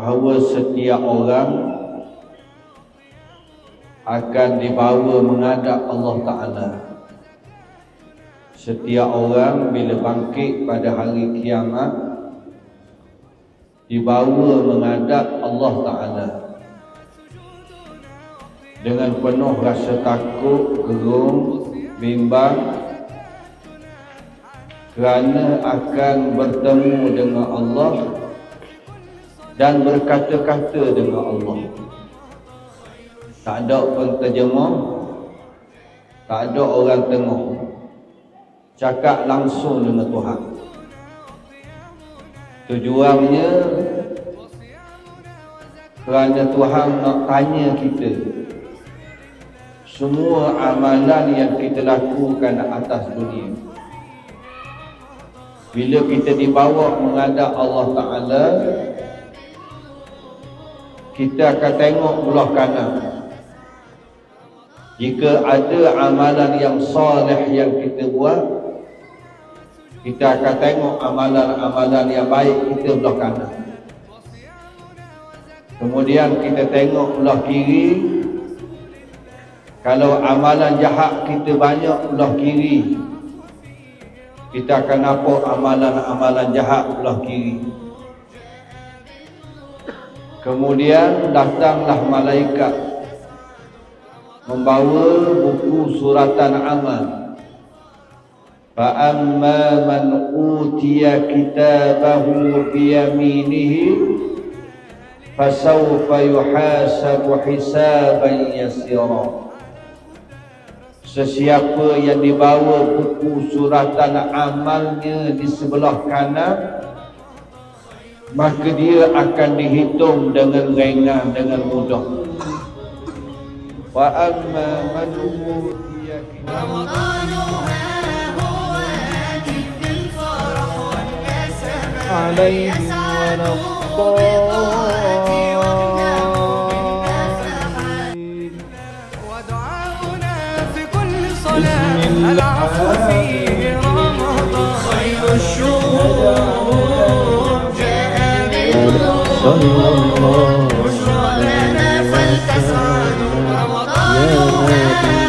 bahawa setiap orang akan dibawa menghadap Allah Ta'ala. Setiap orang bila bangkit pada hari kiamat dibawa menghadap Allah Ta'ala dengan penuh rasa takut, gerung, bimbang, kerana akan bertemu dengan Allah dan berkata-kata dengan Allah. Tak ada penterjemah, tak ada orang tengok, cakap langsung dengan Tuhan. Tujuannya kerana Tuhan nak tanya kita semua amalan yang kita lakukan atas dunia. Bila kita dibawa menghadap Allah Ta'ala, kita akan tengok belah kanan. Jika ada amalan yang soleh yang kita buat, kita akan tengok amalan-amalan yang baik kita belah kanan. Kemudian kita tengok belah kiri. Kalau amalan jahat kita banyak belah kiri, kita akan nampak amalan-amalan jahat belah kiri. Kemudian datanglah malaikat membawa buku suratan amal. Fa amma man utiya kitabahu biyaminihi fasawfa yuhasabu hisaban yasira. Sesiapa yang dibawa buku suratan amalnya di sebelah kanan, maka dia akan dihitung dengan ringan, dengan mudah. Wa amma man utiya alaihim العفو في رمضان خير الشهور جاء بالنور بشرى لنا فلتسعد رمضان